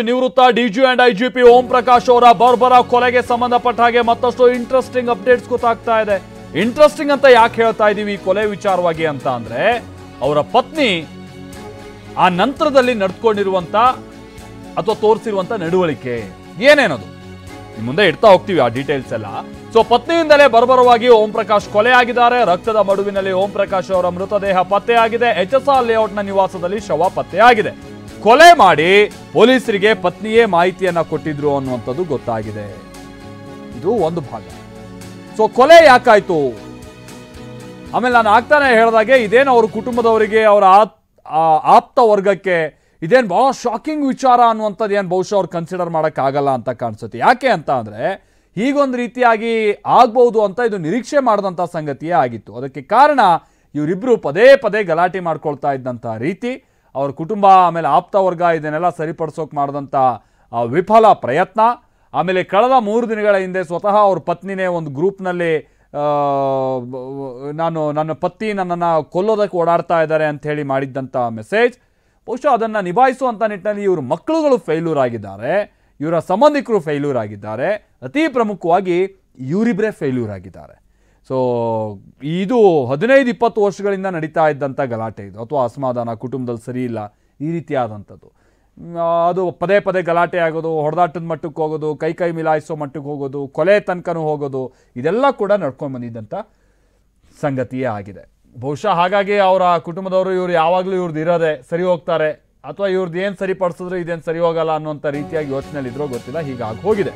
ನಿವೃತ್ತ DG and IGP Om Prakash ಅವರ ಬರ್ಬರ ಕೊಲೆಗೆ ಸಂಬಂಧಪಟ್ಟ ಹಾಗೆ ಮತ್ತಷ್ಟು ಇಂಟ್ರೆಸ್ಟಿಂಗ್ ಅಪ್ಡೇಟ್ಸ್ ಗೊತ್ತಾಗ್ತಾ ಇದೆ. ಇಂಟ್ರೆಸ್ಟಿಂಗ್ ಅಂತ ಯಾಕೆ ಹೇಳ್ತಾ ಇದೀವಿ ಈ ಕೊಲೆ ವಿಚಾರವಾಗಿ ಅಂತ ಅಂದ್ರೆ ಅವರ ಪತ್ನಿ ಆ ನಂತರದಲ್ಲಿ ನಡೆದುಕೊಂಡಿರುವಂತ ಅಥವಾ ತೋರಿಸಿರುವಂತ ನಡವಳಿಕೆ ಏನೇನದು ಮುಂದೆ ಇಡ್ತಾ ಹೋಗ್ತೀವಿ ಆ ಡೀಟೇಲ್ಸ್ ಎಲ್ಲ. ಸೊ ಪತ್ನಿಯಿಂದಲೇ ಬರ್ಬರವಾಗಿ ಓಂ ಪ್ರಕಾಶ್ ಕೊಲೆ ಆಗಿದ್ದಾರೆ. ರಕ್ತದ ಮಡುವಿನಲ್ಲಿ ಓಂ ಪ್ರಕಾಶ್ ಅವರ ಮೃತದೇಹ ಪತ್ತೆಯಾಗಿದೆ. HSR ಲೇಔಟ್ನ ನಿವಾಸದಲ್ಲಿ ಶವ ಪತ್ತೆಯಾಗಿದೆ. ಕೊಲೆ ಮಾಡಿ ಪೊಲೀಸರಿಗೆ ಪತ್ನಿಯೇ ಮಾಹಿತಿಯನ್ನ ಕೊಟ್ಟಿದ್ರು ಅನ್ನುವಂಥದ್ದು ಗೊತ್ತಾಗಿದೆ. ಇದು ಒಂದು ಭಾಗ. ಸೊ ಕೊಲೆ ಯಾಕಾಯ್ತು, ಆಮೇಲೆ ನಾನು ಆಗ್ತಾನೆ ಹೇಳಿದಾಗೆ ಇದೇನು ಅವ್ರ ಕುಟುಂಬದವರಿಗೆ ಅವರ ಆಪ್ತ ವರ್ಗಕ್ಕೆ ಇದೇನು ಬಹಳ ಶಾಕಿಂಗ್ ವಿಚಾರ ಅನ್ನುವಂಥದ್ದು ಏನು ಬಹುಶಃ ಅವ್ರು ಕನ್ಸಿಡರ್ ಮಾಡೋಕ್ಕಾಗಲ್ಲ ಅಂತ ಕಾಣಿಸುತ್ತೆ. ಯಾಕೆ ಅಂತ ಅಂದರೆ ಹೀಗೊಂದು ರೀತಿಯಾಗಿ ಆಗ್ಬೋದು ಅಂತ ಇದು ನಿರೀಕ್ಷೆ ಮಾಡಿದಂಥ ಸಂಗತಿಯೇ ಆಗಿತ್ತು. ಅದಕ್ಕೆ ಕಾರಣ ಇವರಿಬ್ಬರು ಪದೇ ಪದೇ ಗಲಾಟೆ ಮಾಡ್ಕೊಳ್ತಾ ಇದ್ದಂಥ ರೀತಿ, ಅವ್ರ ಕುಟುಂಬ ಆಮೇಲೆ ಆಪ್ತ ವರ್ಗ ಇದನ್ನೆಲ್ಲ ಸರಿಪಡಿಸೋಕೆ ಮಾಡಿದಂಥ ವಿಫಲ ಪ್ರಯತ್ನ, ಆಮೇಲೆ ಕಳೆದ 3 ದಿನಗಳ ಹಿಂದೆ ಸ್ವತಃ ಅವ್ರ ಪತ್ನಿನೇ ಒಂದು ಗ್ರೂಪ್ನಲ್ಲಿ ನನ್ನ ಪತಿ ನನ್ನನ್ನು ಕೊಲ್ಲೋದಕ್ಕೆ ಓಡಾಡ್ತಾ ಇದ್ದಾರೆ ಅಂತ ಹೇಳಿ ಮಾಡಿದ್ದಂಥ ಮೆಸೇಜ್, ಬಹುಶಃ ಅದನ್ನು ನಿಭಾಯಿಸುವಂಥ ನಿಟ್ಟಿನಲ್ಲಿ ಇವ್ರ ಮಕ್ಕಳುಗಳು ಫೇಲ್ಯೂರ್ ಆಗಿದ್ದಾರೆ, ಇವರ ಸಂಬಂಧಿಕರು ಫೇಲ್ಯೂರ್ ಆಗಿದ್ದಾರೆ, ಅತಿ ಪ್ರಮುಖವಾಗಿ ಇವರಿಬ್ಬರೇ ಫೇಲ್ಯೂರ್ ಆಗಿದ್ದಾರೆ. ಸೊ ಇದು 15-20 ವರ್ಷಗಳಿಂದ ನಡೀತಾ ಇದ್ದಂಥ ಗಲಾಟೆ ಇದು, ಅಥವಾ ಅಸಮಾಧಾನ, ಕುಟುಂಬದಲ್ಲಿ ಸರಿ ಇಲ್ಲ, ಈ ರೀತಿಯಾದಂಥದ್ದು. ಅದು ಪದೇ ಪದೇ ಗಲಾಟೆ ಆಗೋದು, ಹೊಡೆದಾಟದ ಮಟ್ಟಕ್ಕೆ ಹೋಗೋದು, ಕೈ ಮಿಲಾಯಿಸೋ ಮಟ್ಟಕ್ಕೆ ಹೋಗೋದು, ಕೊಲೆ ತನಕನೂ ಹೋಗೋದು, ಇದೆಲ್ಲ ಕೂಡ ನಡ್ಕೊಂಡು ಬಂದಿದ್ದಂಥ ಸಂಗತಿಯೇ ಆಗಿದೆ. ಬಹುಶಃ ಹಾಗಾಗಿ ಅವರ ಕುಟುಂಬದವರು ಇವ್ರು ಯಾವಾಗಲೂ ಇವ್ರದ್ದು ಇರೋದೆ ಸರಿ ಹೋಗ್ತಾರೆ, ಅಥವಾ ಇವ್ರದ್ದು ಏನು ಸರಿಪಡಿಸಿದ್ರು ಇದೇನು ಸರಿ ಹೋಗಲ್ಲ ಅನ್ನುವಂಥ ರೀತಿಯಾಗಿ ಯೋಚನೆಯಲ್ಲಿದ್ರೋ ಗೊತ್ತಿಲ್ಲ, ಹೀಗಾಗಿ ಹೋಗಿದೆ.